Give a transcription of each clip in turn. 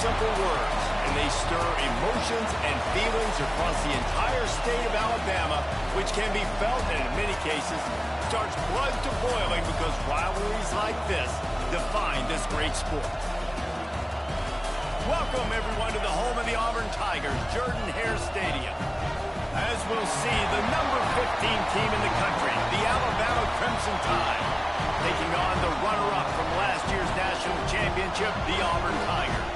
simple words, and they stir emotions and feelings across the entire state of Alabama, which can be felt and in many cases starts blood to boiling because rivalries like this define this great sport. Welcome, everyone, to the home of the Auburn Tigers, Jordan-Hare Stadium. As we'll see, the number 15 team in the country, the Alabama Crimson Tide, taking on the runner-up from last year's national championship, the Auburn Tigers.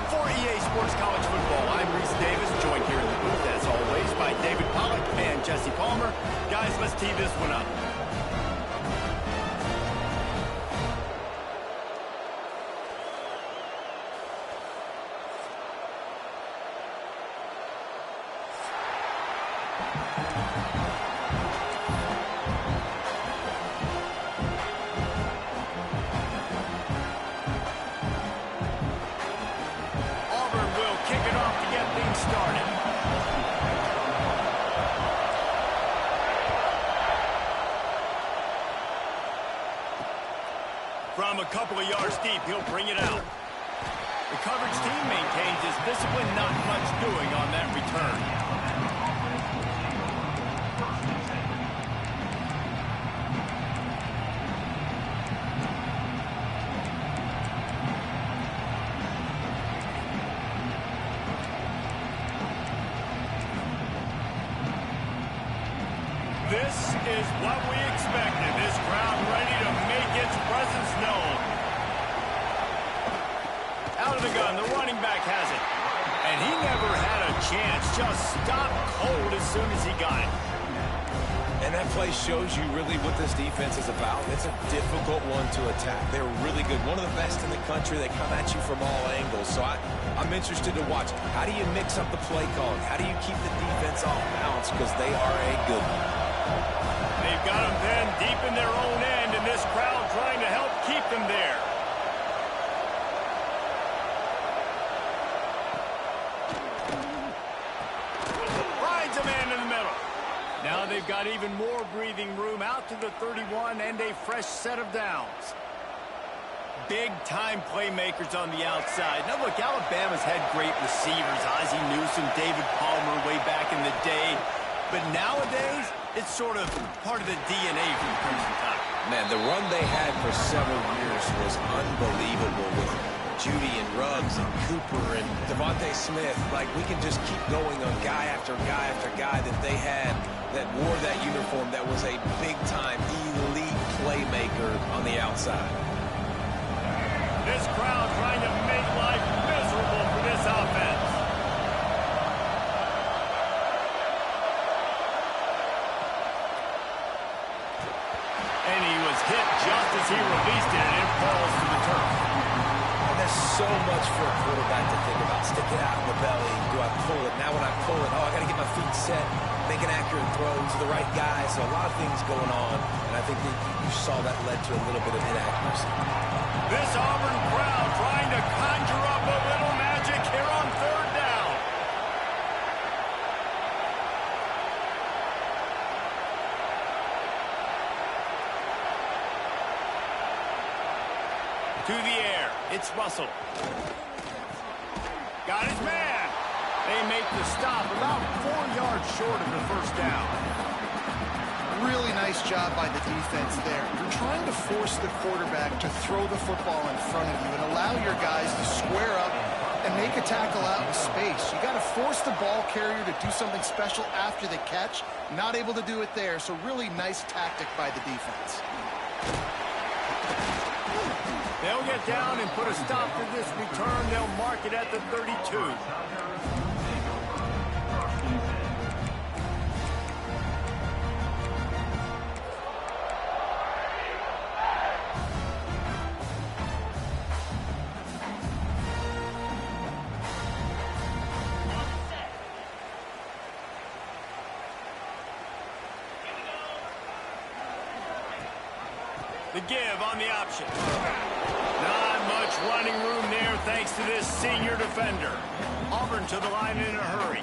For EA Sports College Football, I'm Reese Davis, joined here in the booth, as always, by David Pollack and Jesse Palmer. Guys, let's tee this one up. Auburn will kick it off to get things started. From a couple of yards deep, he'll bring it out. The coverage team maintains his discipline, not much doing on that return. This is what we expected. This crowd ready to make its presence known. Out of the gun, the running back has it. And he never had a chance. Just stopped cold as soon as he got it. And that play shows you really what this defense is about. It's a difficult one to attack. They're really good. One of the best in the country. They come at you from all angles. So I'm interested to watch. How do you mix up the play calling? How do you keep the defense off balance? Because they are a good one. They've got them then deep in their own end, and this crowd trying to help keep them there. Finds a man in the middle. Now they've got even more breathing room out to the 31 and a fresh set of downs. Big-time playmakers on the outside. Now, look, Alabama's had great receivers, Ozzie Newsome, David Palmer way back in the day. But nowadays, it's sort of part of the DNA from the Crimson Tide. Man, the run they had for several years was unbelievable with Judy and Ruggs and Cooper and Devontae Smith. Like, we can just keep going on guy after guy after guy that they had that wore that uniform that was a big-time elite playmaker on the outside. This crowd trying to make life miserable for this offense. And he was hit just as he released it, and it falls to the turf. And there's so much for a quarterback to think about. Stick it out in the belly. Do I pull it? Now when I pull it, I got to get my feet set, make an accurate throw to the right guy. So a lot of things going on, and I think that you saw that led to a little bit of inaccuracy. This Auburn crowd trying to conjure up a little magic here on third down. To the air, it's Russell. Got his man. They make the stop about 4 yards short of the first down. Really nice job by the defense there. You're trying to force the quarterback to throw the football in front of you and allow your guys to square up and make a tackle out in space. You got to force the ball carrier to do something special after the catch. Not able to do it there, so really nice tactic by the defense. They'll get down and put a stop to this return. They'll mark it at the 32. The give on the option. Not much running room there thanks to this senior defender. Auburn to the line in a hurry.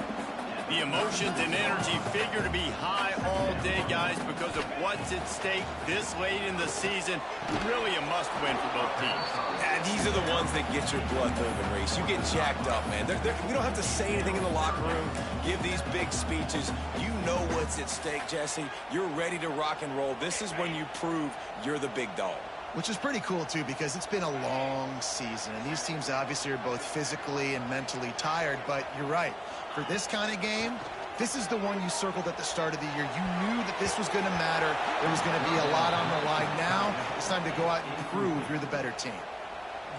The emotions and energy figure to be high all day, guys, because of what's at stake this late in the season. Really a must-win for both teams. And these are the ones that get your blood moving, Reese. You get jacked up, man. We don't have to say anything in the locker room, give these big speeches. You know what's at stake, Jesse. You're ready to rock and roll. This is when you prove you're the big dog. Which is pretty cool, too, because it's been a long season. And these teams obviously are both physically and mentally tired. But you're right. For this kind of game, this is the one you circled at the start of the year. You knew that this was going to matter. There was going to be a lot on the line. Now it's time to go out and prove you're the better team.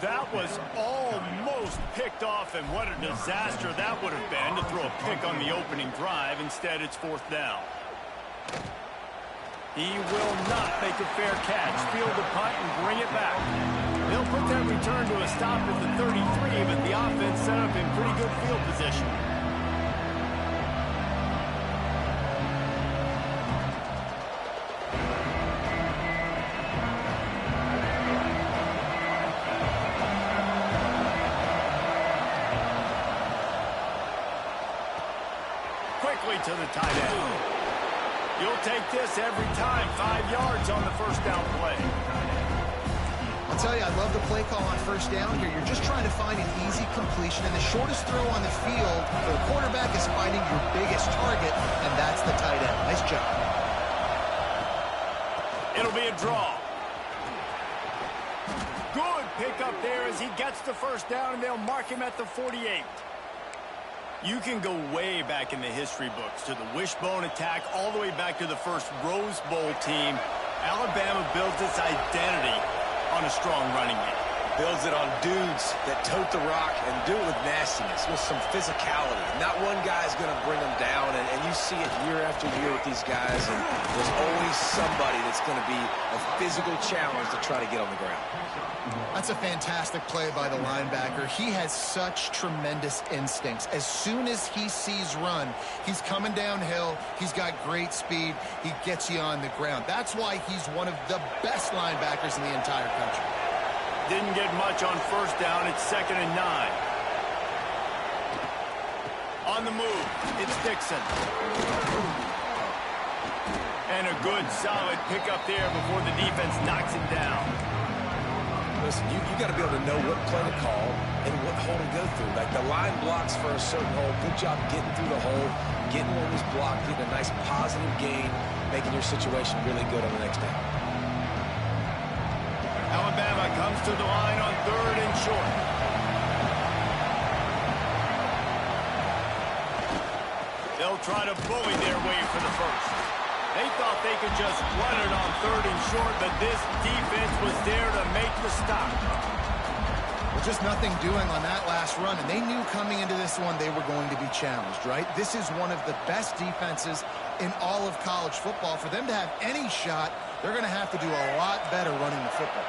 That was almost picked off, and what a disaster that would have been to throw a pick on the opening drive. Instead, it's 4th down. He will not make a fair catch. Field the punt and bring it back. They'll put that return to a stop at the 33, but the offense set up in pretty good field position. Quickly to the tight end. You'll take this every time. 5 yards on the 1st down play. I'll tell you, I love the play call on 1st down here. You're just trying to find an easy completion, and the shortest throw on the field for the quarterback is finding your biggest target, and that's the tight end. Nice job. It'll be a draw. Good pickup there as he gets the 1st down, and they'll mark him at the 48. You can go way back in the history books to the wishbone attack all the way back to the first Rose Bowl team. Alabama builds its identity on a strong running game. Builds it on dudes that tote the rock and do it with nastiness, with some physicality. Not one guy's going to bring them down, and you see it year after year with these guys, and there's always somebody that's going to be a physical challenge to try to get on the ground. That's a fantastic play by the linebacker. He has such tremendous instincts. As soon as he sees run, he's coming downhill. He's got great speed. He gets you on the ground. That's why he's one of the best linebackers in the entire country. Didn't get much on 1st down. It's 2nd and 9. On the move, it's Dixon. And a good, solid pickup there before the defense knocks him down. Listen, you got to be able to know what play to call and what hole to go through. Like the line blocks for a certain hole. Good job getting through the hole, getting what was blocked, getting a nice positive gain, making your situation really good on the next down. Alabama comes to the line on 3rd and short. They'll try to bully their way for the 1st. They thought they could just run it on 3rd and short, but this defense was there to make the stop. Well, just nothing doing on that last run, and they knew coming into this one they were going to be challenged, right? This is one of the best defenses in all of college football. For them to have any shot, they're going to have to do a lot better running the football.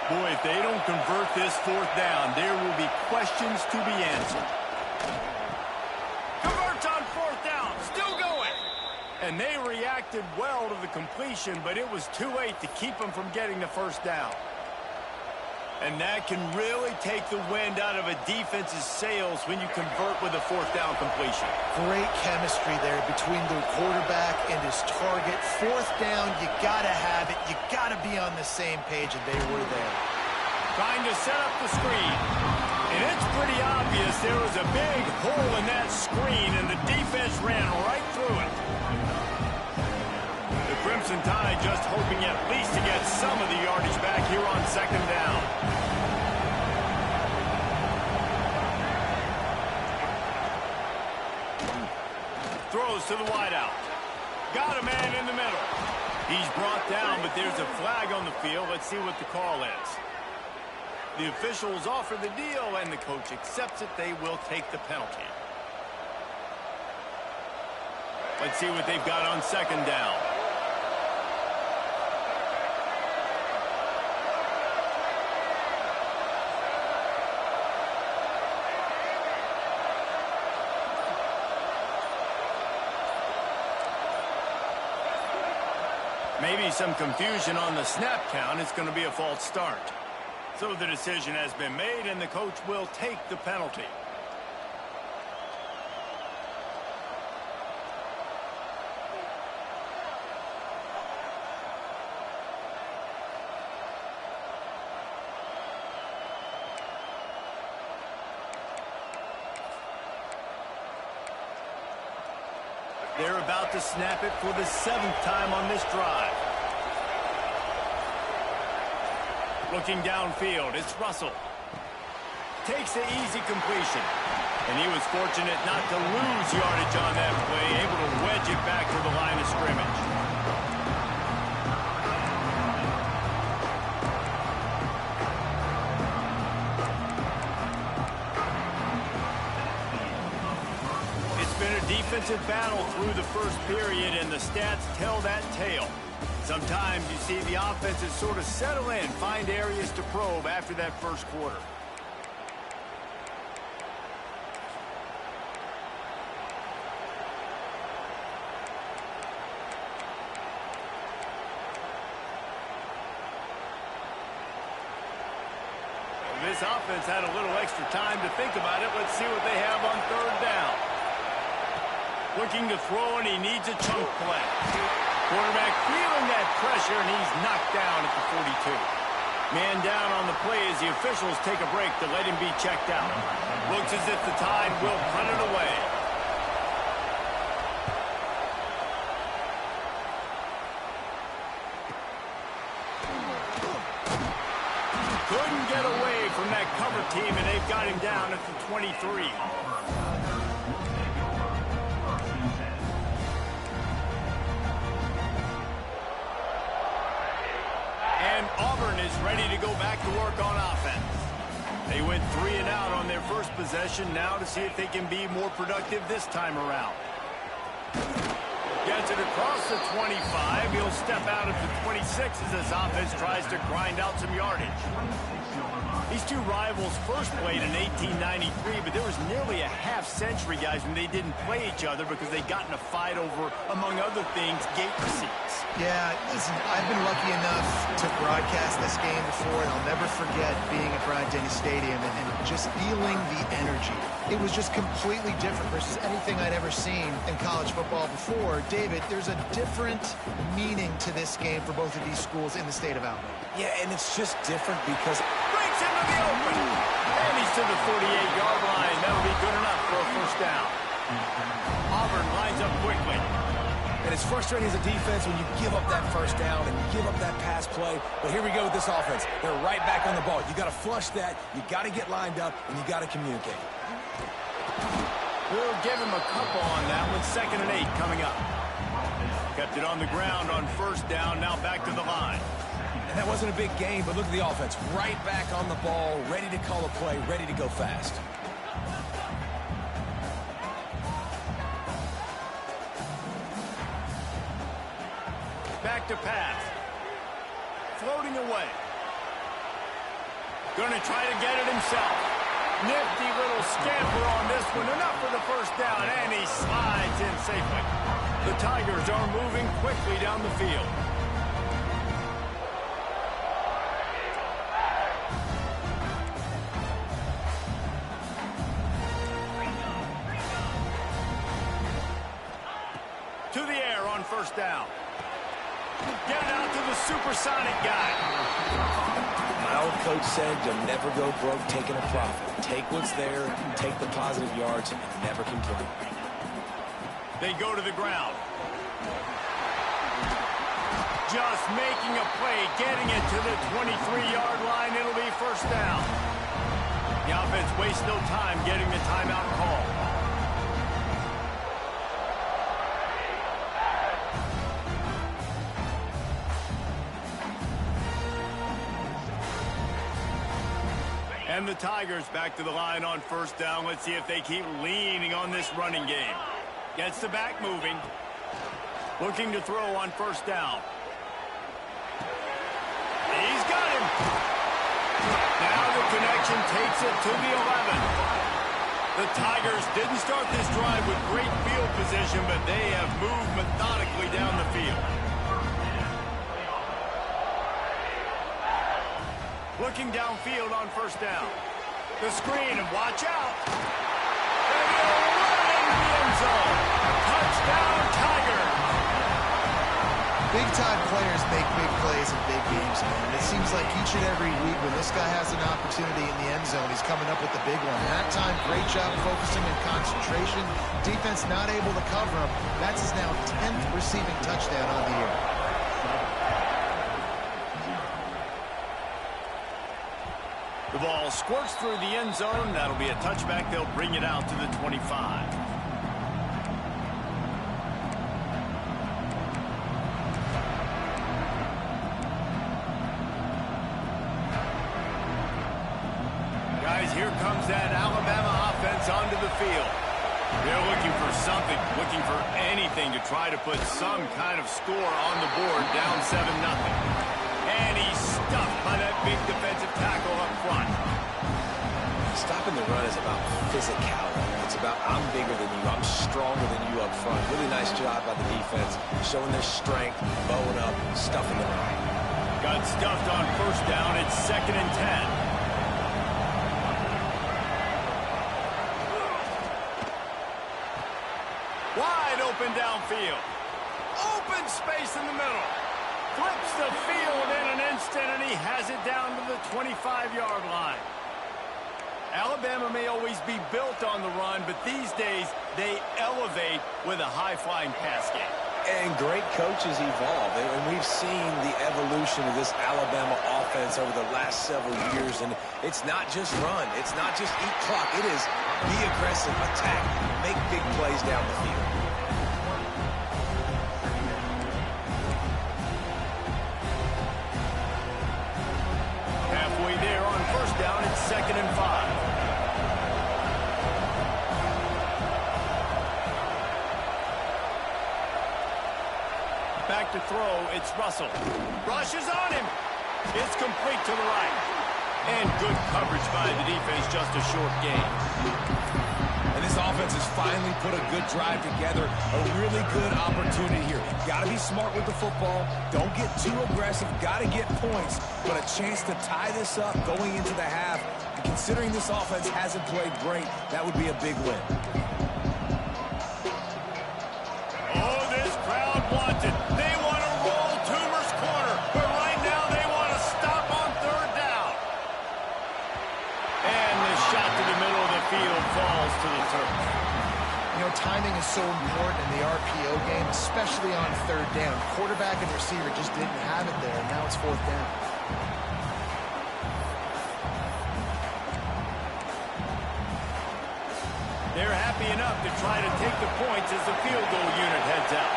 Boy, if they don't convert this 4th down, there will be questions to be answered. Converts on 4th down, still going. And they reacted well to the completion, but it was too late to keep them from getting the 1st down. And that can really take the wind out of a defense's sails when you convert with a 4th down completion. Great chemistry there between the quarterback and his target. 4th down, you got to have it. You got to be on the same page, and they were there. Trying to set up the screen. And it's pretty obvious there was a big hole in that screen, and the defense ran right through it. The Crimson Tide just hoping at least to get some of the yardage back here on 2nd down. Throws to the wideout. Got a man in the middle. He's brought down, but there's a flag on the field. Let's see what the call is. The officials offer the deal, and the coach accepts it. They will take the penalty. Let's see what they've got on 2nd down. Maybe some confusion on the snap count. It's going to be a false start. So the decision has been made, and the coach will take the penalty. They're about to snap it for the 7th time on this drive. Looking downfield, it's Russell. Takes the easy completion. And he was fortunate not to lose yardage on that play, able to wedge it back to the line of scrimmage. It's been a defensive battle through the first period, and the stats tell that tale. Sometimes you see the offenses sort of settle in, find areas to probe after that first quarter. This offense had a little extra time to think about it. Let's see what they have on 3rd down. Looking to throw, and he needs a chunk play. Quarterback feeling that pressure, and he's knocked down at the 42. Man down on the play as the officials take a break to let him be checked out. Looks as if the Tide will punt it away. Couldn't get away from that cover team, and they've got him down at the 23. And Auburn is ready to go back to work on offense. They went 3 and out on their first possession, now to see if they can be more productive this time around. Gets it across the 25. He'll step out at the 26 as this offense tries to grind out some yardage. These two rivals first played in 1893, but there was nearly a half-century, guys, when they didn't play each other because they got in a fight over, among other things, gate receipts. Yeah, listen, I've been lucky enough to broadcast this game before, and I'll never forget being at Bryant-Denny Stadium and just feeling the energy. It was just completely different versus anything I'd ever seen in college football before. David, there's a different meaning to this game for both of these schools in the state of Alabama. Yeah, and it's just different because Breaks into the open. And he's to the 48-yard line. That'll be good enough for a first down. Auburn lines up quickly. And it's frustrating as a defense when you give up that first down and give up that pass play. But here we go with this offense. They're right back on the ball. You got to flush that. You got to get lined up, and you got to communicate. We'll give him a couple on that one. 2nd and 8 coming up. Kept it on the ground on first down. Now back to the line. And that wasn't a big game, but look at the offense. Right back on the ball, ready to call a play, ready to go fast. Back to pass. Floating away. Gonna try to get it himself. Nifty little scamper on this one. Enough for the first down, and he slides in safely. The Tigers are moving quickly down the field. To the air on first down. Get it out to the supersonic guy. My old coach said you'll never go broke taking a profit. Take what's there, take the positive yards, and never complain. They go to the ground. Just making a play, getting it to the 23-yard line. It'll be first down. The offense wastes no time getting the timeout call. And the Tigers back to the line on first down. Let's see if they keep leaning on this running game. Gets the back moving. Looking to throw on first down. He's got him. Now the connection takes it to the 11. The Tigers didn't start this drive with great field position, but they have moved methodically down the field. Looking downfield on first down. The screen, and watch out. And he'll run into the end zone. Touchdown, Tigers. Big-time players make big plays in big games, man. And it seems like each and every week when this guy has an opportunity in the end zone, he's coming up with the big one. That time, great job focusing and concentration. Defense not able to cover him. That's his now 10th receiving touchdown on the year. The ball squirts through the end zone. That'll be a touchback. They'll bring it out to the 25. Here comes that Alabama offense onto the field. They're looking for something, looking for anything to try to put some kind of score on the board, down 7-0. And he's stuffed by that big defensive tackle up front. Stopping the run is about physicality. It's about I'm bigger than you, I'm stronger than you up front. Really nice job by the defense, showing their strength, bowing up, stuffing the run. Got stuffed on first down. It's 2nd and 10. Wide open downfield. Open space in the middle. Flips the field in an instant, and he has it down to the 25-yard line. Alabama may always be built on the run, but these days they elevate with a high-flying pass game. And great coaches evolve, and we've seen the evolution of this Alabama offense over the last several years, and it's not just run, it's not just eat clock, it is be aggressive, attack, make big plays down the field. Halfway there on first down, it's 2nd and 5. Back to throw, it's Russell. Rushes on him. It's complete to the right. And good coverage by the defense, just a short gain. And this offense has finally put a good drive together. A really good opportunity here. Got to be smart with the football. Don't get too aggressive. Got to get points. But a chance to tie this up going into the half. And considering this offense hasn't played great, that would be a big win. Oh, this crowd wants it. They want to roll Toomer's corner. But right now they want to stop on 3rd down. And the shot to the middle of the field falls to the turf. You know, timing is so important in the RPO game, especially on 3rd down. Quarterback and receiver just didn't have it there, and now it's 4th down. They're happy enough to try to take the points as the field goal unit heads out.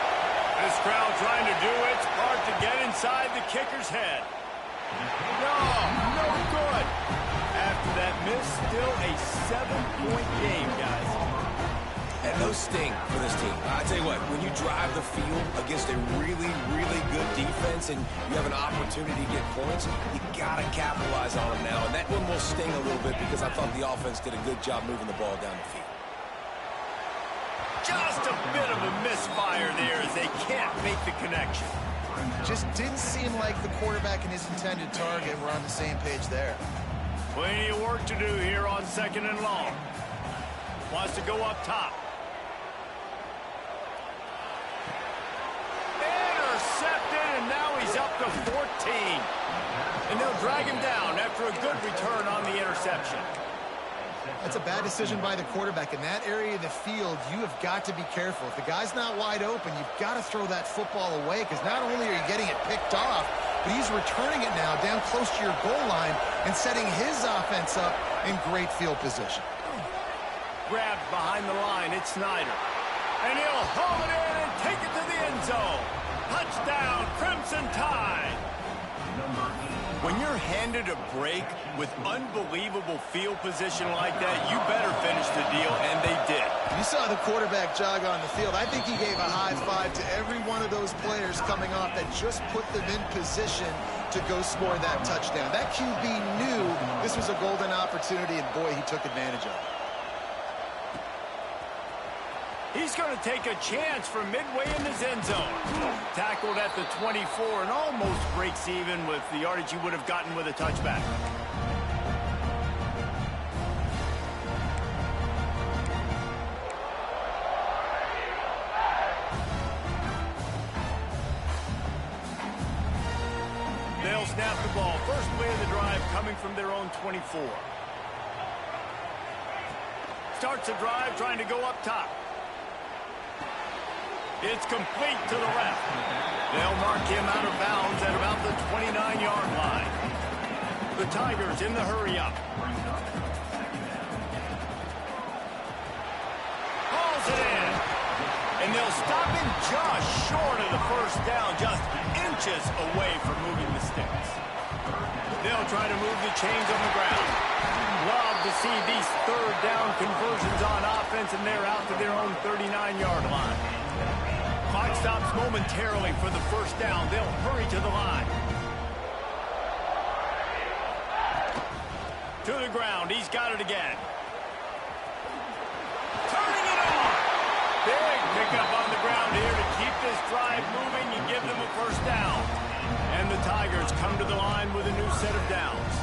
This crowd trying to do its part to get inside the kicker's head. No good. After that miss, still a 7-point game, guys. And those sting for this team. I tell you what, when you drive the field against a really, really good defense and you have an opportunity to get points, you got to capitalize on them now. And that one will sting a little bit because I thought the offense did a good job moving the ball down the field. Just a bit of a misfire there as they can't make the connection. Just didn't seem like the quarterback and his intended target were on the same page there. Plenty of work to do here on 2nd and long. Wants to go up top. Intercepted, and now he's up to 14. And they'll drag him down after a good return on the interception. That's a bad decision by the quarterback. In that area of the field, you have got to be careful. If the guy's not wide open, you've got to throw that football away because not only are you getting it picked off, but he's returning it now down close to your goal line and setting his offense up in great field position. Grabbed behind the line, it's Snyder. And he'll haul it in and take it to the end zone. Touchdown, Crimson Tide. When you're handed a break with unbelievable field position like that, you better finish the deal, and they did. You saw the quarterback jog on the field. I think he gave a high five to every one of those players coming off that just put them in position to go score that touchdown. That QB knew this was a golden opportunity, and boy, he took advantage of it. He's going to take a chance from midway in his end zone. Tackled at the 24 and almost breaks even with the yardage he would have gotten with a touchback. snap the ball. First play of the drive coming from their own 24. Starts the drive trying to go up top. It's complete to the left. They'll mark him out of bounds at about the 29-yard line. The Tigers in the hurry up. Hauls it in. And they'll stop him just short of the first down, just inches away from moving the sticks. They'll try to move the chains on the ground. Love to see these third down conversions on offense, and they're out to their own 39-yard line. Clock stops momentarily for the first down. They'll hurry to the line. To the ground. He's got it again. Turning it on. Big pickup on the ground here to keep this drive moving and give them a first down. And the Tigers come to the line with a new set of downs.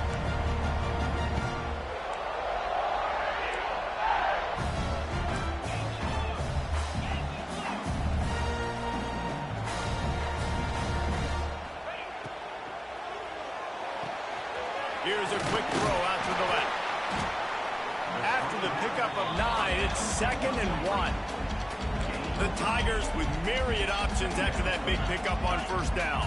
Here's a quick throw out to the left. After the pickup of 9, it's 2nd and 1. The Tigers with myriad options after that big pickup on first down.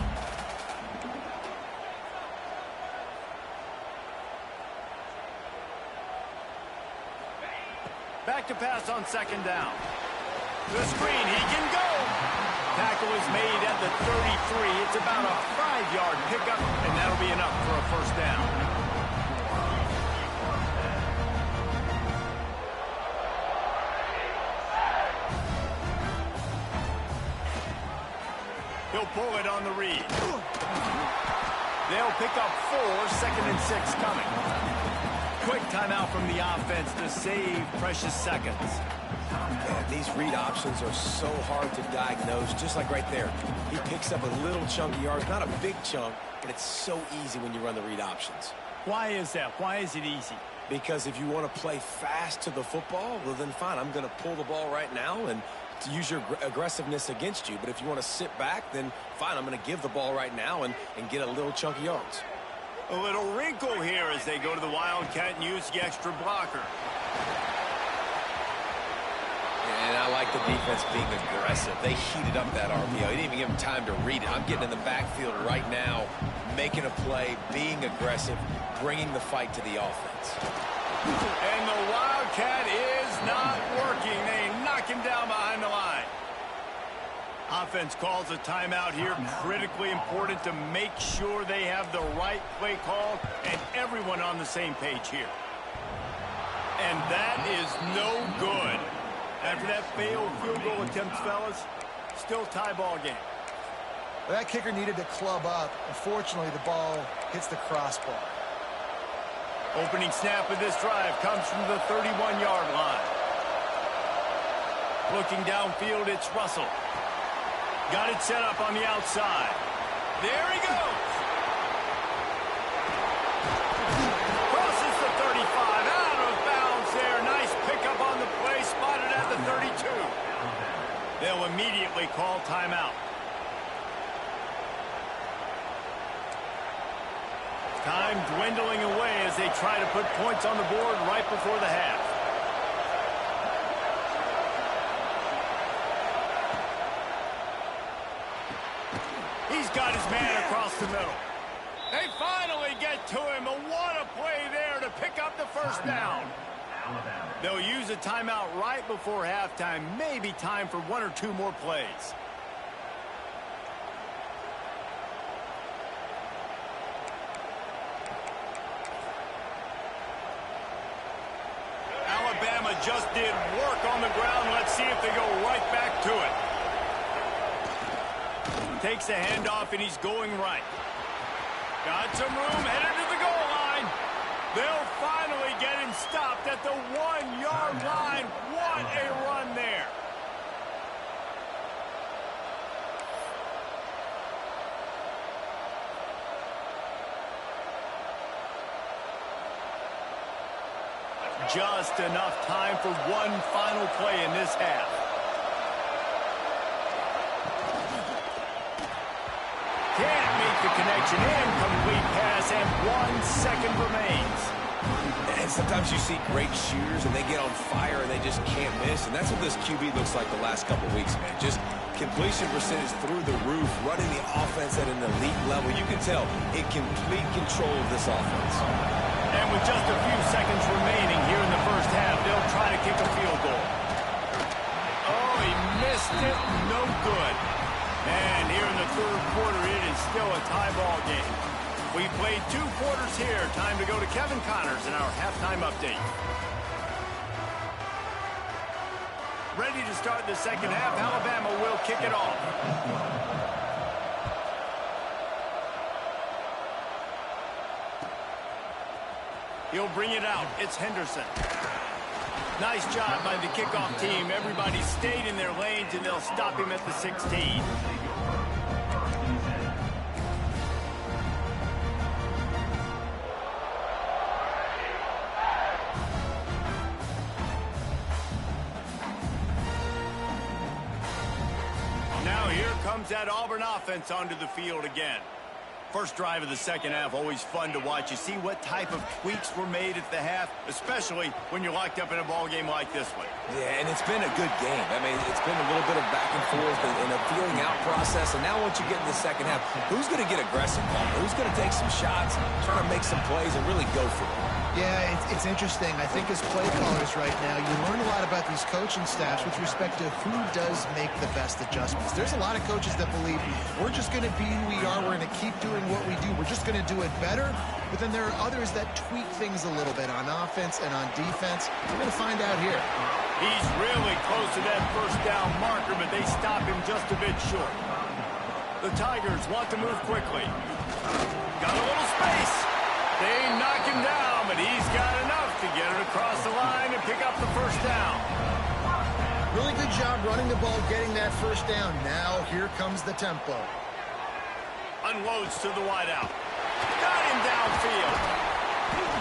Back to pass on 2nd down. The screen, he can go. Tackle is made at the 33. It's about a 5-yard pickup, and that'll be enough for a first down. He'll pull it on the read. They'll pick up 4, 2nd and 6 coming. Quick timeout from the offense to save precious seconds. Man, these read options are so hard to diagnose, just like right there. He picks up a little chunk of yards, not a big chunk, but it's so easy when you run the read options. Why is that? Why is it easy? Because if you want to play fast to the football, well, then fine, I'm going to pull the ball right now and to use your aggressiveness against you. But if you want to sit back, then fine, I'm going to give the ball right now and get a little chunk of yards. A little wrinkle here as they go to the Wildcat and use the extra blocker. And I like the defense being aggressive. They heated up that RPO. He didn't even give him time to read it. I'm getting in the backfield right now, making a play, being aggressive, bringing the fight to the offense. And the Wildcat is not working. They knock him down behind the line. Offense calls a timeout here. Critically important to make sure they have the right play call and everyone on the same page here. And that is no good. After that failed field goal attempt, fellas, still tie ball game. Well, that kicker needed to club up. Unfortunately, the ball hits the crossbar. Opening snap of this drive comes from the 31-yard line. Looking downfield, it's Russell. Got it set up on the outside. There he goes. Crosses the 35, out of bounds there. Nice pickup on the play, spotted at the 32. They'll immediately call timeout. Time dwindling away as they try to put points on the board right before the half. He's got his man across the middle. They finally get to him. What a play there to pick up the first down. They'll use a timeout right before halftime. Maybe time for 1 or 2 more plays. Alabama just did work on the ground. Let's see if they go right back to it. Takes the handoff, and he's going right. Got some room, headed to the goal line. They'll finally get him stopped at the 1-yard line. What a run there. Just enough time for one final play in this half. Can't make the connection. Incomplete pass, and 1 second remains. And sometimes you see great shooters, and they get on fire, and they just can't miss. And that's what this QB looks like the last couple weeks, man. Just completion percentage through the roof, running the offense at an elite level. You can tell in complete control of this offense. And with just a few seconds remaining here in the first half, they'll try to kick a field goal. Oh, he missed it. No good. And here in the third quarter, it is still a tie ball game. We played 2 quarters here. Time to go to Kevin Connors in our halftime update. Ready to start the second half. Alabama will kick it off. He'll bring it out. It's Henderson. Nice job by the kickoff team. Everybody stayed in their lanes, and they'll stop him at the 16. Now here comes that Auburn offense onto the field again. First drive of the second half, always fun to watch. You see what type of tweaks were made at the half, especially when you're locked up in a ball game like this one. Yeah, and it's been a good game. I mean, it's been a little bit of back and forth and a feeling out process. And now once you get in the second half, who's going to get aggressive? Who's going to take some shots, try to make some plays, and really go for it? Yeah, it's interesting. I think as play callers right now, you learn a lot about these coaching staffs with respect to who does make the best adjustments. There's a lot of coaches that believe we're just going to be who we are. We're going to keep doing what we do. We're just going to do it better. But then there are others that tweak things a little bit on offense and on defense. We're going to find out here. He's really close to that first down marker, but they stop him just a bit short. The Tigers want to move quickly. Got a little space. They knock him down, but he's got enough to get it across the line and pick up the first down. Really good job running the ball, getting that first down. Now here comes the tempo. Unloads to the wideout. Got him downfield.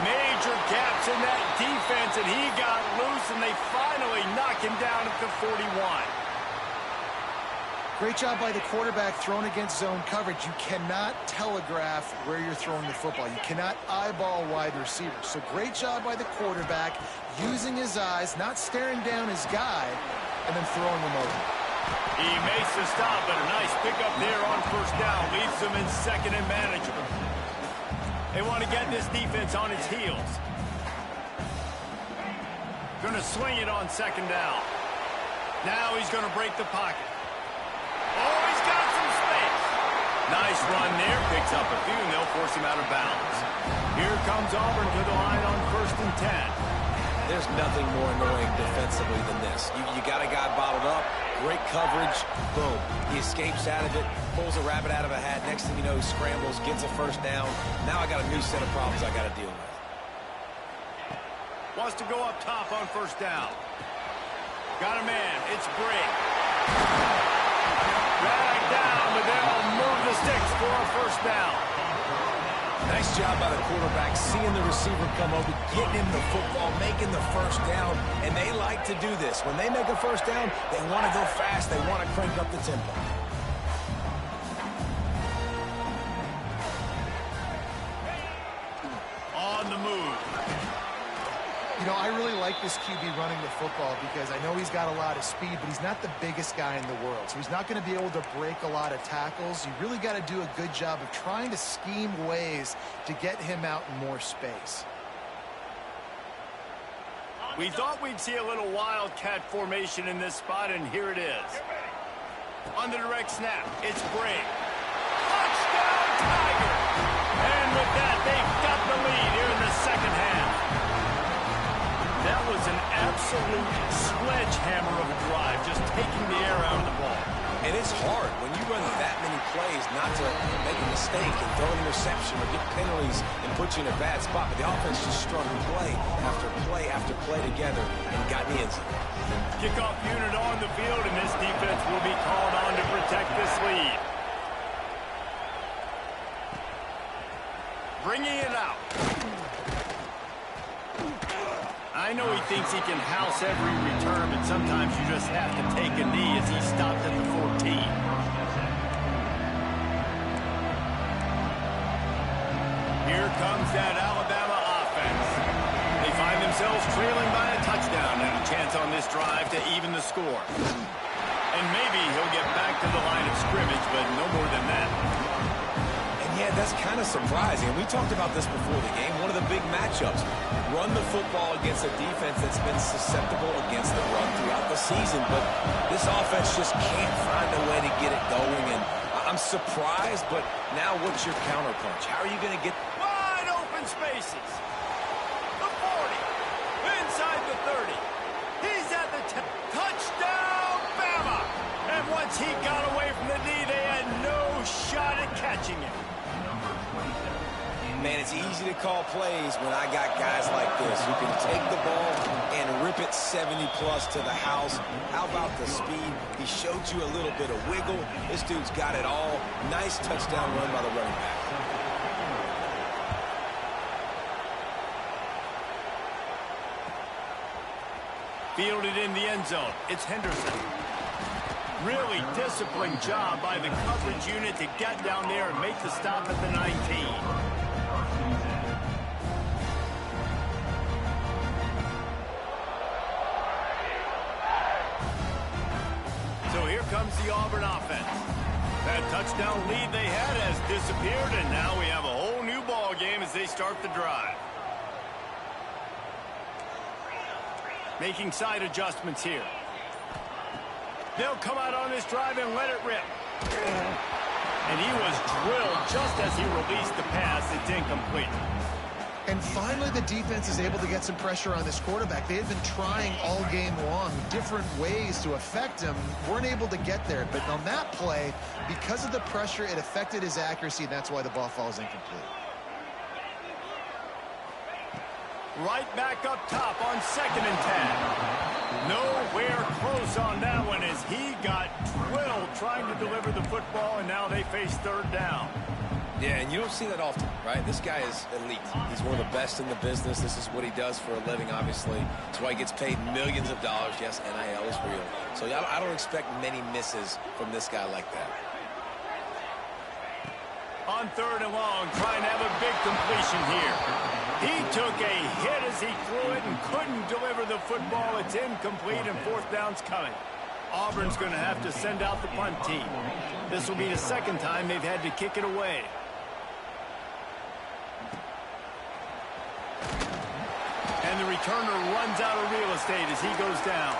Major gaps in that defense, and he got loose, and they finally knock him down at the 41. Great job by the quarterback thrown against zone coverage. You cannot telegraph where you're throwing the football. You cannot eyeball wide receivers. So great job by the quarterback using his eyes, not staring down his guy, and then throwing him over. He makes the stop, but a nice pickup there on first down. Leaves them in second and manageable. They want to get this defense on its heels. Going to swing it on second down. Now he's going to break the pocket. Oh, he's got some space. Nice run there. Picks up a few, and they'll force him out of bounds. Here comes Auburn to the line on 1st and 10. There's nothing more annoying defensively than this. You got a guy bottled up, great coverage, boom. He escapes out of it, pulls a rabbit out of a hat. Next thing you know, he scrambles, gets a first down. Now I got a new set of problems I got to deal with. Wants to go up top on first down. Got a man. It's Brigg. Dragged down, but they'll move the sticks for a first down. Nice job by the quarterback, seeing the receiver come over, getting him the football, making the first down, and they like to do this. When they make a first down, they want to go fast, they want to crank up the tempo. On the move. You know, I really like this QB running the football because I know he's got a lot of speed, but he's not the biggest guy in the world. So he's not going to be able to break a lot of tackles. You really got to do a good job of trying to scheme ways to get him out in more space. We thought we'd see a little wildcat formation in this spot, and here it is. On the direct snap, it's Brigg. Touchdown, Tiger! And with that, they've got the lead here in the second half. That was an absolute sledgehammer of a drive, just taking the air out of the ball. And it's hard when you run that many plays not to make a mistake and throw an interception or get penalties and put you in a bad spot. But the offense just strung play after play after play together and got in the end zone. Kickoff unit on the field, and this defense will be called on to protect this lead. Bringing it out. I know he thinks he can house every return, but sometimes you just have to take a knee as he stopped at the 14. Here comes that Alabama offense. They find themselves trailing by a touchdown and a chance on this drive to even the score. And maybe he'll get back to the line of scrimmage, but no more than that. And yeah, that's kind of surprising. We talked about this before the game. One of the big matchups. Run the football against a defense that's been susceptible against the run throughout the season. But this offense just can't find a way to get it going. And I'm surprised, but now what's your counterpunch? How are you going to get... Wide open spaces. The 40. Inside the 30. He's at the 10. Touchdown, Bama! And once he got away from the knee, they had no shot at catching him. Man, it's easy to call plays when I got guys like this who can take the ball and rip it 70-plus to the house. How about the speed? He showed you a little bit of wiggle. This dude's got it all. Nice touchdown run by the running back. Fielded in the end zone. It's Henderson. Really disciplined job by the coverage unit to get down there and make the stop at the 19. So here comes the Auburn offense. That touchdown lead they had has disappeared, and now we have a whole new ball game as they start the drive. Making side adjustments here. They'll come out on this drive and let it rip. And he was drilled just as he released the pass. It's incomplete. And finally, the defense is able to get some pressure on this quarterback. They had been trying all game long different ways to affect him. Weren't able to get there. But on that play, because of the pressure, it affected his accuracy, and that's why the ball falls incomplete. Right back up top on 2nd and 10. Nowhere close on that one as he got drilled trying to deliver the football, and now they face 3rd down. Yeah, and you don't see that often, right? This guy is elite. He's one of the best in the business. This is what he does for a living, obviously. That's why he gets paid millions of dollars. Yes, NIL is real. So I don't expect many misses from this guy like that. On 3rd and long, trying to have a big completion here. He took a hit as he threw it and couldn't deliver the football. It's incomplete, and 4th down's coming. Auburn's going to have to send out the punt team. This will be the 2nd time they've had to kick it away. And the returner runs out of real estate as he goes down.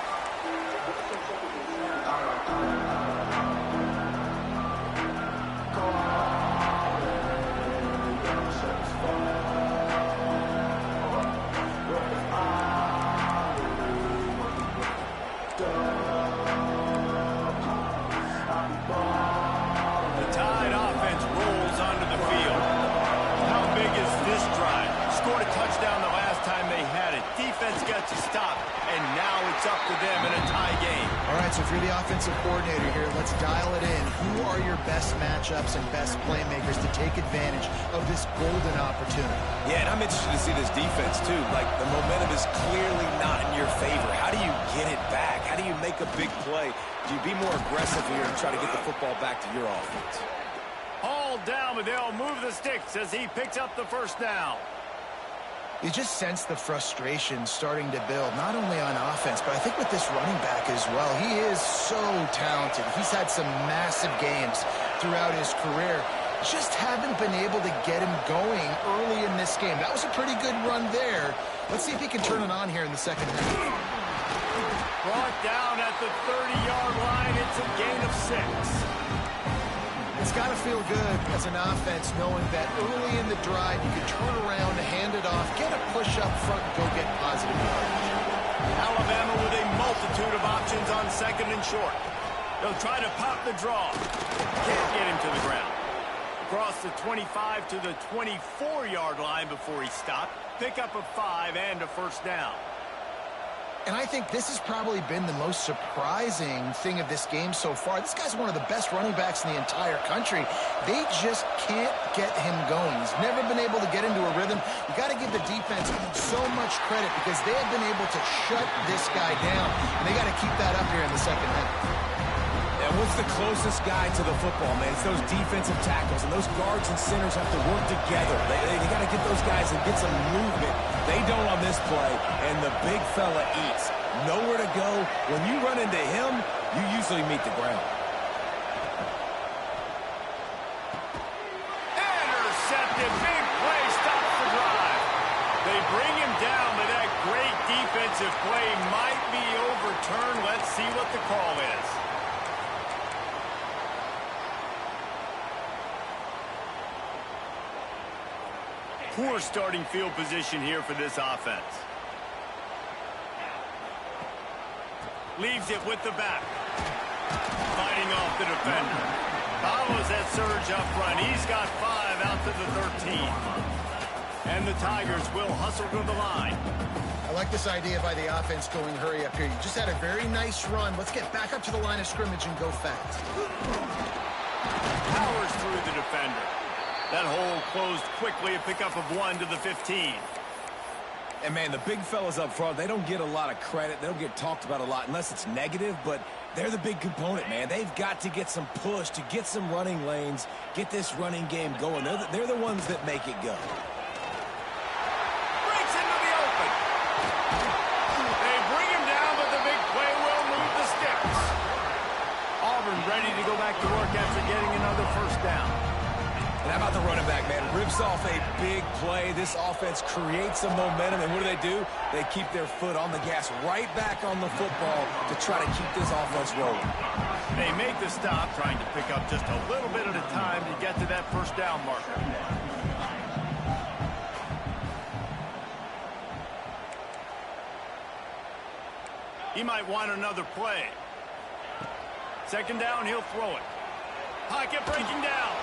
To stop, and now it's up to them in a tie game. All right, so if you're the offensive coordinator here, let's dial it in. Who are your best matchups and best playmakers to take advantage of this golden opportunity? Yeah, and I'm interested to see this defense, too. Like, the momentum is clearly not in your favor. How do you get it back? How do you make a big play? Do you be more aggressive here and try to get the football back to your offense? All down, but they'll move the sticks as he picks up the 1st down. You just sense the frustration starting to build, not only on offense, but I think with this running back as well. He is so talented. He's had some massive games throughout his career. Just haven't been able to get him going early in this game. That was a pretty good run there. Let's see if he can turn it on here in the 2nd half. Brought down at the 30-yard line. It's a gain of 6. It's got to feel good as an offense knowing that early in the drive you can turn around, hand it off, get a push up front, and go get positive yardage. Alabama with a multitude of options on 2nd and short. They'll try to pop the draw. Can't get him to the ground. Across the 25 to the 24-yard line before he stopped. Pick up a 5 and a 1st down. And I think this has probably been the most surprising thing of this game so far. This guy's one of the best running backs in the entire country. They just can't get him going. He's never been able to get into a rhythm. You got to give the defense so much credit because they have been able to shut this guy down. And they got to keep that up here in the 2nd half. And what's the closest guy to the football, man? It's those defensive tackles, and those guards and centers have to work together. They got to get those guys and get some movement. They don't on this play, and the big fella eats. Nowhere to go. When you run into him, you usually meet the ground. Intercepted. Big play. Stops the drive. They bring him down, but that great defensive play might be overturned. Let's see what the call is. Poor starting field position here for this offense. Leaves it with the back. Fighting off the defender. Follows that surge up front. He's got 5 out to the 13. And the Tigers will hustle to the line. I like this idea by the offense going hurry up here. You just had a very nice run. Let's get back up to the line of scrimmage and go fast. Powers through the defender. That hole closed quickly, a pickup of 1 to the 15. And, man, the big fellas up front, they don't get a lot of credit. They don't get talked about a lot unless it's negative, but they're the big component, man. They've got to get some push, to get some running lanes, get this running game going. They're the ones that make it go. Breaks into the open. They bring him down, but the big play will move the sticks. Auburn ready to go back to work after getting another first down. And how about the running back, man? Rips off a big play. This offense creates some momentum, and what do? They keep their foot on the gas right back on the football to try to keep this offense rolling. They make the stop, trying to pick up just a little bit at a time to get to that first down marker. He might want another play. Second down, he'll throw it. Pocket breaking down.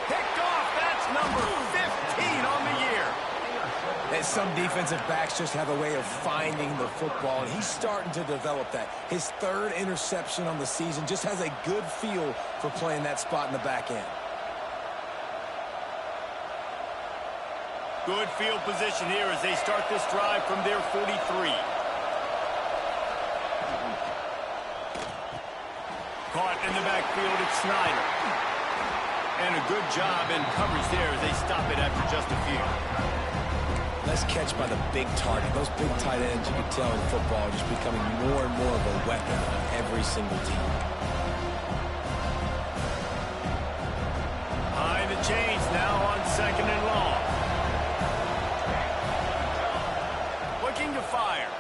Picked off. That's number 15 on the year. And some defensive backs just have a way of finding the football, and he's starting to develop that. His 3rd interception on the season, just has a good feel for playing that spot in the back end. Good field position here as they start this drive from their 43. Caught in the backfield, it's Snyder. And a good job in coverage there as they stop it after just a few. Nice catch by the big target. Those big tight ends, you can tell in football, are just becoming more and more of a weapon on every single team. Behind the chains now on 2nd and long. Looking to fire.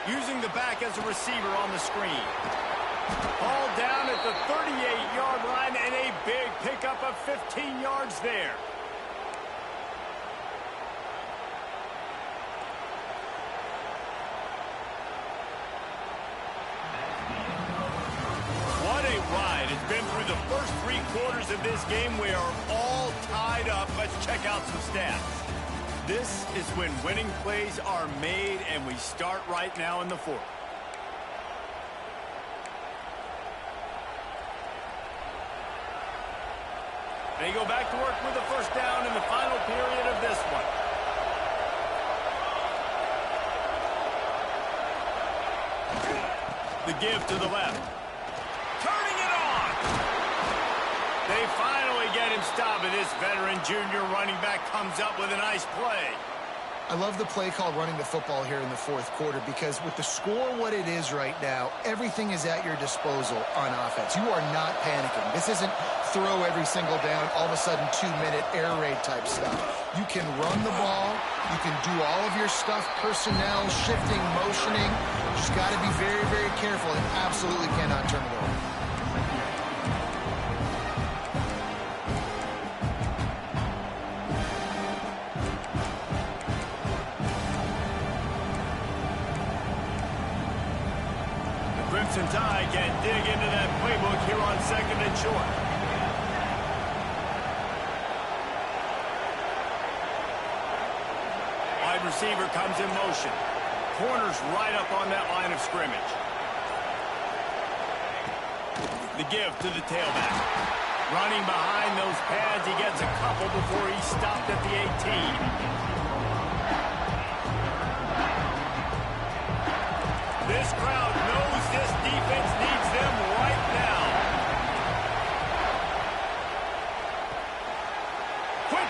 Using the back as a receiver on the screen. Ball down at the 38-yard line, and a big pickup of 15 yards there. What a ride. It's been through the first 3 quarters of this game. We are all tied up. Let's check out some stats. This is when winning plays are made, and we start right now in the 4th. They go back to work with a first down in the final period of this one. The give to the left. Turning it on. They finally get him stopped, and this veteran junior running back comes up with a nice play. I love the play called running the football here in the 4th quarter because with the score what it is right now, everything is at your disposal on offense. You are not panicking. This isn't throw every single down, all of a sudden 2-minute air raid type stuff. You can run the ball. You can do all of your stuff, personnel, shifting, motioning. You just got to be very, very careful and absolutely cannot turn it over. Crimson Tide can dig into that playbook here on 2nd and short. Wide receiver comes in motion. Corners right up on that line of scrimmage. The give to the tailback. Running behind those pads, he gets a couple before he's stopped at the 18. This crowd knows this defense needs them right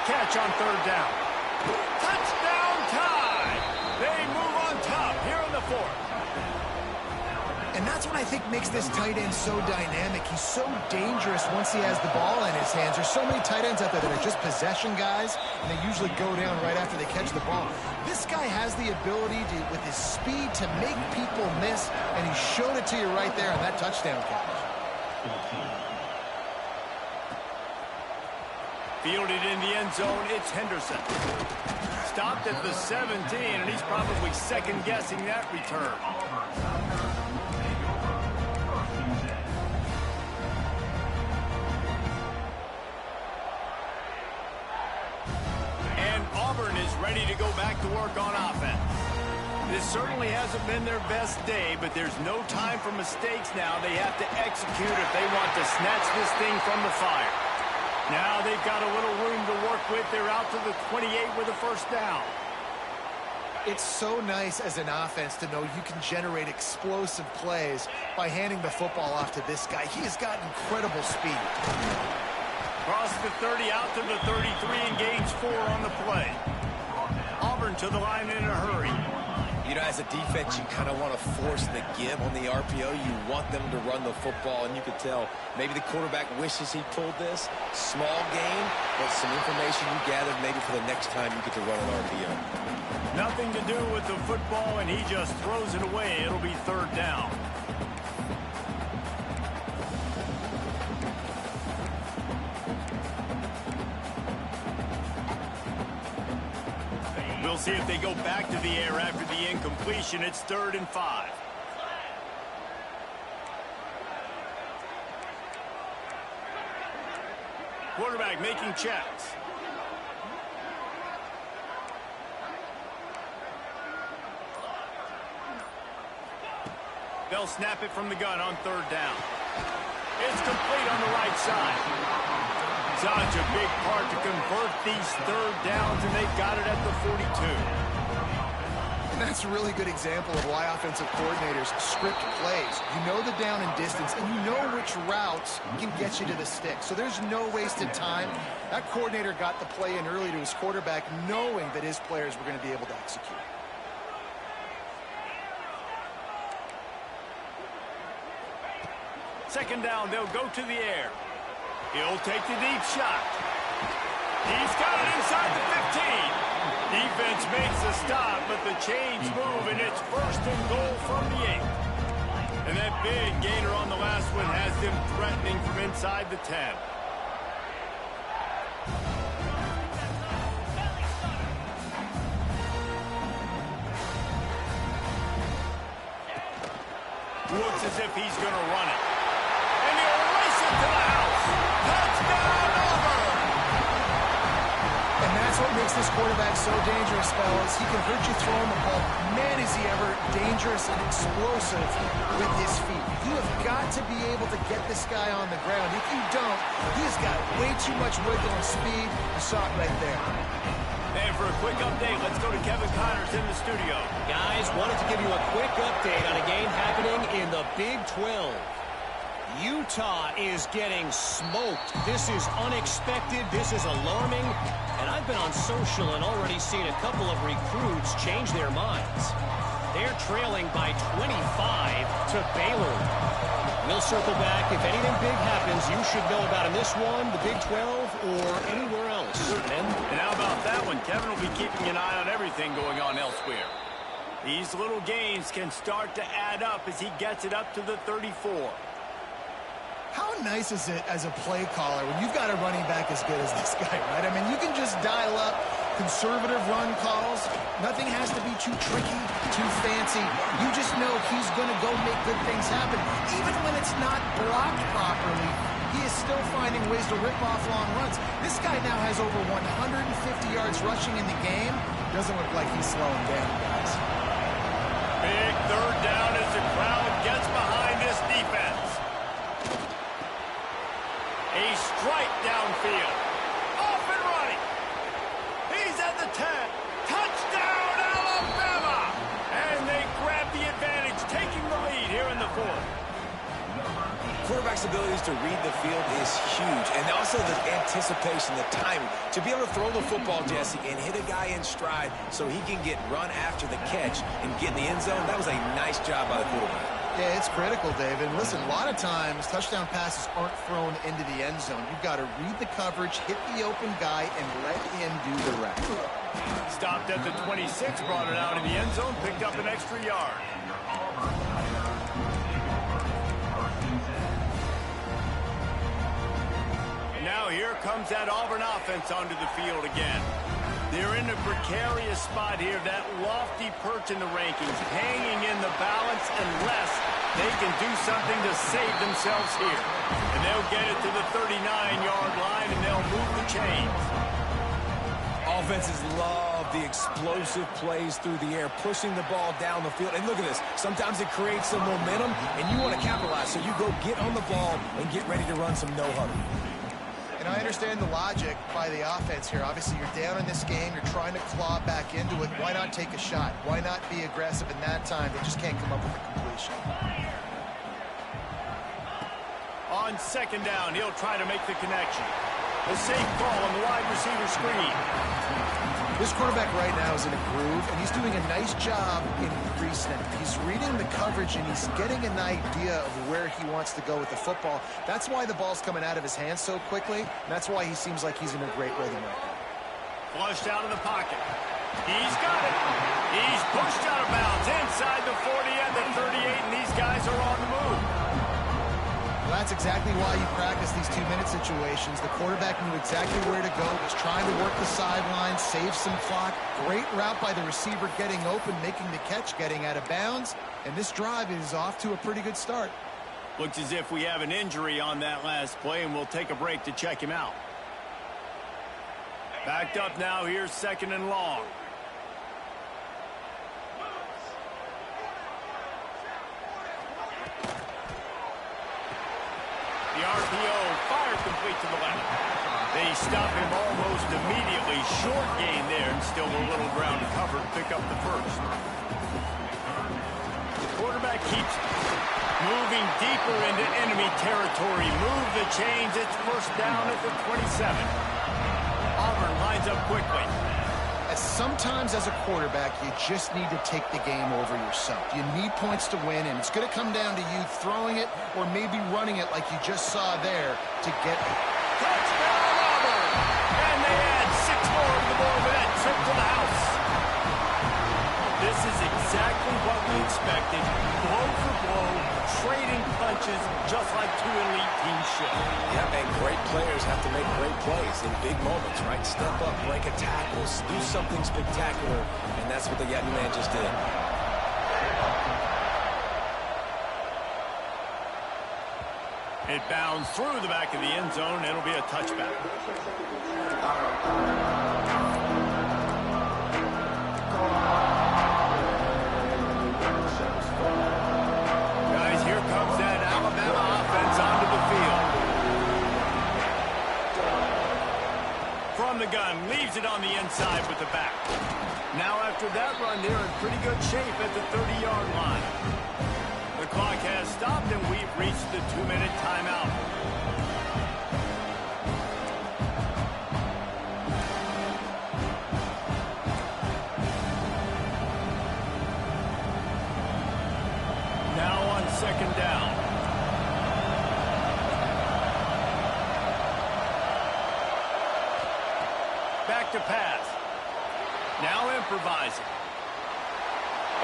catch on third down. Touchdown tie! They move on top here in the fourth. And that's what I think makes this tight end so dynamic. He's so dangerous once he has the ball in his hands. There's so many tight ends out there that are just possession guys, and they usually go down right after they catch the ball. This guy has the ability to, with his speed, to make people miss, and he showed it to you right there on that touchdown catch. Fielded in the end zone, it's Henderson. Stopped at the 17, and he's probably second-guessing that return. And Auburn is ready to go back to work on offense. This certainly hasn't been their best day, but there's no time for mistakes now. They have to execute if they want to snatch this thing from the fire. Now they've got a little room to work with. They're out to the 28 with a first down. It's so nice as an offense to know you can generate explosive plays by handing the football off to this guy. He has got incredible speed. Cross the 30 out to the 33 and gains 4 on the play. Auburn to the line in a hurry. You know, as a defense, you kind of want to force the give on the RPO. You want them to run the football, and you could tell maybe the quarterback wishes he pulled this. Small gain, but some information you gathered maybe for the next time you get to run an RPO. Nothing to do with the football, and he just throws it away. It'll be third down. We'll see if they go back to the air after the incompletion. It's 3rd and 5. Quarterback making checks. They'll snap it from the gun on 3rd down. It's complete on the right side. Such a big part to convert these 3rd downs, and they've got it at the 42. And that's a really good example of why offensive coordinators script plays. You know the down and distance, and you know which routes can get you to the stick. So there's no wasted time. That coordinator got the play in early to his quarterback, knowing that his players were going to be able to execute. Second down, they'll go to the air. He'll take the deep shot. He's got it inside the 15. Defense makes a stop, but the chains move, and it's 1st and goal from the 8. And that big gainer on the last one has them threatening from inside the 10. Looks as if he's going to run it. And he'll race it to the house. Touchdown, Auburn! And that's what makes this quarterback so dangerous, fellas. He can hurt you throwing the ball. Man, is he ever dangerous and explosive with his feet. You have got to be able to get this guy on the ground. If you don't, he's got way too much wiggle and speed. You saw it right there. And for a quick update, let's go to Kevin Connors in the studio. Guys, wanted to give you a quick update on a game happening in the Big 12. Utah is getting smoked. This is unexpected. This is alarming. And I've been on social and already seen a couple of recruits change their minds. They're trailing by 25 to Baylor. We'll circle back. If anything big happens, you should know about in this one, the Big 12, or anywhere else. And how about that one? Kevin will be keeping an eye on everything going on elsewhere. These little gains can start to add up as he gets it up to the 34. How nice is it as a play caller when you've got a running back as good as this guy, right? I mean, you can just dial up conservative run calls. Nothing has to be too tricky, too fancy. You just know he's going to go make good things happen. Even when it's not blocked properly, he is still finding ways to rip off long runs. This guy now has over 150 yards rushing in the game. Doesn't look like he's slowing down, guys. Big 3rd down as the crowd gets behind this defense. A strike downfield. Off and running. He's at the 10. Touchdown, Alabama! And they grab the advantage, taking the lead here in the 4th. Quarterback's abilities to read the field is huge, and also the anticipation, the timing. To be able to throw the football, Jesse, and hit a guy in stride so he can get run after the catch and get in the end zone, that was a nice job by the quarterback. Yeah, it's critical, David. Listen, a lot of times touchdown passes aren't thrown into the end zone. You've got to read the coverage, hit the open guy, and let him do the rest. Stopped at the 26, brought it out in the end zone, picked up an extra yard. Now here comes that Auburn offense onto the field again. They're in a precarious spot here, that lofty perch in the rankings, hanging in the balance unless they can do something to save themselves here. And they'll get it to the 39-yard line, and they'll move the chains. Offenses love the explosive plays through the air, pushing the ball down the field. And look at this. Sometimes it creates some momentum, and you want to capitalize. So you go get on the ball and get ready to run some no-huddle. And I understand the logic by the offense here. Obviously, you're down in this game. You're trying to claw back into it. Why not take a shot? Why not be aggressive in that time? They just can't come up with a completion. On second down, he'll try to make the connection. A safe call on the wide receiver screen. This quarterback right now is in a groove, and he's doing a nice job increasing it. He's reading the coverage, and he's getting an idea of where he wants to go with the football. That's why the ball's coming out of his hands so quickly, and that's why he seems like he's in a great rhythm right now. Flushed out of the pocket. He's got it. He's pushed out of bounds inside the 40 and the 38, and these guys are on the move. Well, that's exactly why you practice these two-minute situations. The quarterback knew exactly where to go, was trying to work the sideline, save some clock. Great route by the receiver getting open, making the catch, getting out of bounds. And this drive is off to a pretty good start. Looks as if we have an injury on that last play, and we'll take a break to check him out. Backed up now, here's second and long. The RPO fired complete to the left. They stop him almost immediately. Short gain there, and still a little ground to cover to pick up the first. The quarterback keeps moving deeper into enemy territory. Move the chains. It's first down at the 27. Auburn lines up quickly. Sometimes as a quarterback, you just need to take the game over yourself. You need points to win, and it's going to come down to you throwing it or maybe running it like you just saw there to get it. Touchdown, Auburn! And they add 6 more to the board with that trip to the house. This is exactly what we expected. Blow for blow, trading punches, just like two elite teams should. Yeah, and great players have to make great plays in big moments, right? Step up, break a tackle, do something spectacular, and that's what the young man just did. It bounds through the back of the end zone. It'll be a touchback. Guys, here comes that Alabama offense onto the field. From the gun, leaves it on the inside with the back. Now after that run, they're in pretty good shape at the 30-yard line. The clock has stopped, and we've reached the 2-minute timeout. Now on second down. Back to pass. Now improvising.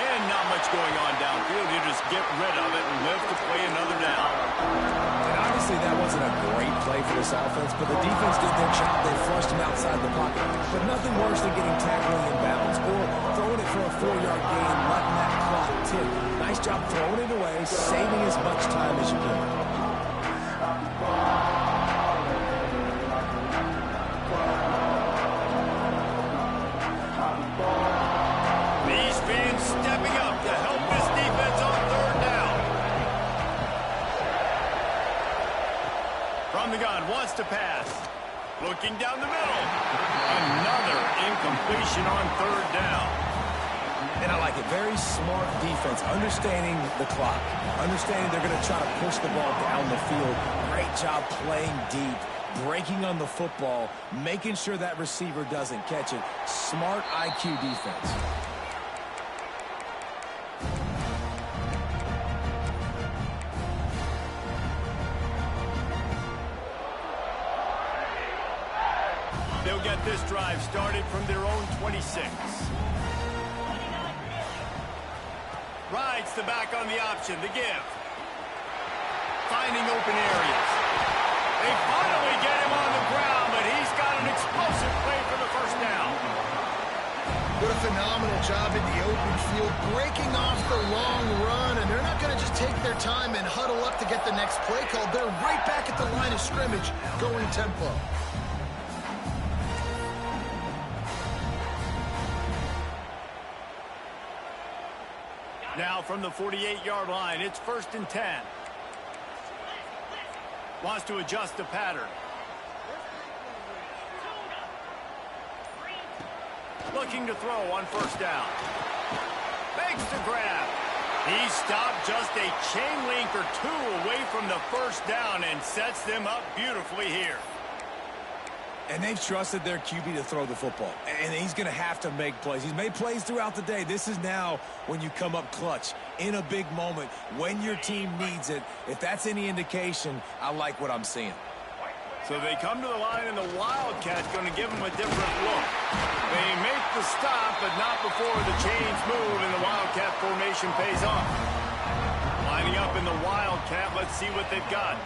And not much going on downfield. You just get rid of it and live to play another down. And obviously that wasn't a great play for this offense, but the defense did their job. They flushed him outside the pocket. But nothing worse than getting tackled in bounds or throwing it for a 4-yard gain, letting that clock tick. Nice job throwing it away, saving as much time as you can. Stepping up to help this defense on third down. From the gun, wants to pass. Looking down the middle. Another incompletion on third down. And I like it. Very smart defense, understanding the clock, understanding they're going to try to push the ball down the field. Great job playing deep, breaking on the football, making sure that receiver doesn't catch it. Smart IQ defense. They'll get this drive started from their own 26. Rides the back on the option, the give. Finding open areas. They finally get him on the ground, but he's got an explosive play for the first down. What a phenomenal job in the open field, breaking off the long run, and they're not going to just take their time and huddle up to get the next play called. They're right back at the line of scrimmage, going tempo. Now from the 48-yard line, it's 1st and 10. Wants to adjust the pattern. Looking to throw on 1st down. Makes the grab. He stopped just a chain link or two away from the 1st down and sets them up beautifully here. And they've trusted their QB to throw the football. And he's going to have to make plays. He's made plays throughout the day. This is now when you come up clutch in a big moment when your team needs it. If that's any indication, I like what I'm seeing. So they come to the line, and the Wildcat's going to give them a different look. They make the stop, but not before the chains move and the Wildcat formation pays off. Lining up in the Wildcat, let's see what they've got.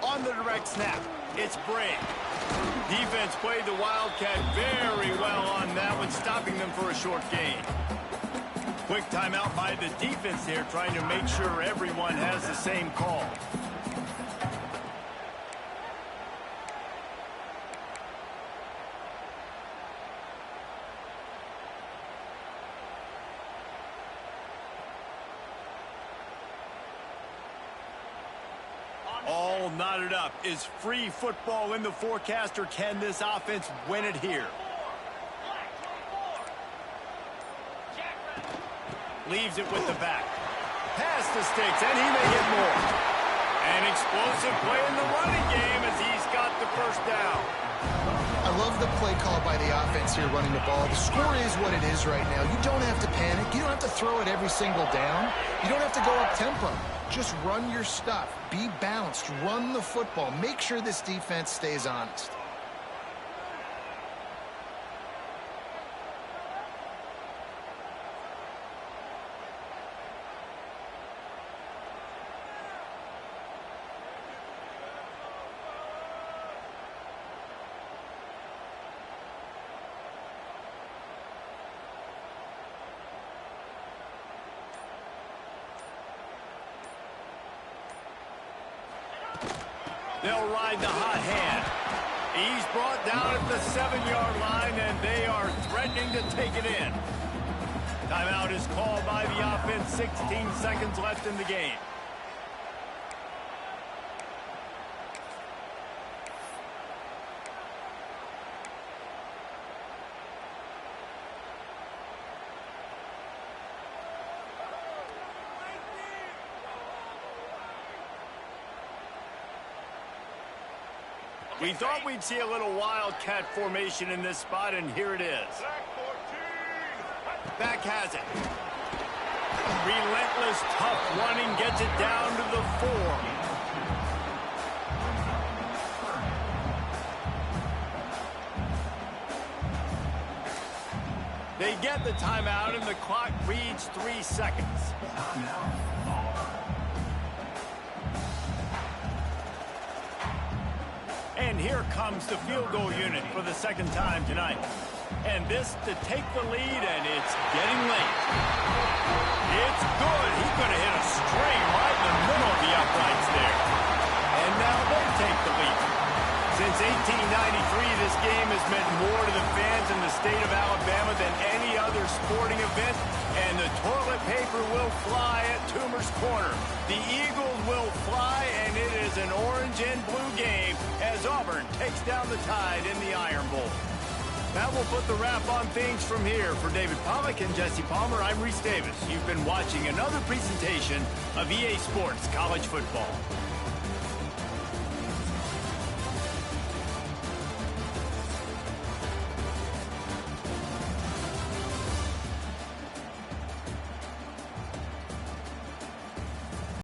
On the direct snap, it's Brave. Defense played the Wildcat very well on that one, stopping them for a short gain. Quick timeout by the defense here, trying to make sure everyone has the same call. All knotted up. Is free football in the forecast, or can this offense win it here? Leaves it with the back. Pass the sticks, and he may get more. An explosive play in the running game as he's got the 1st down. I love the play call by the offense here running the ball. The score is what it is right now. You don't have to panic. You don't have to throw it every single down. You don't have to go up tempo. Just run your stuff. Be balanced. Run the football. Make sure this defense stays honest. They'll ride the hot hand. He's brought down at the 7-yard line, and they are threatening to take it in. Timeout is called by the offense. 16 seconds left in the game. We thought we'd see a little Wildcat formation in this spot, and here it is. Back has it. Relentless, tough running gets it down to the 4. They get the timeout, and the clock reads 3 seconds. And here comes the field goal unit for the 2nd time tonight. And this to take the lead, and it's getting late. It's good. He could have hit a string right in the middle of the uprights there. And now they take the Since 1893, this game has meant more to the fans in the state of Alabama than any other sporting event, and the toilet paper will fly at Toomer's Corner. The Eagles will fly, and it is an orange and blue game as Auburn takes down the Tide in the Iron Bowl. That will put the wrap on things from here. For David Pollack and Jesse Palmer, I'm Reese Davis. You've been watching another presentation of EA Sports College Football.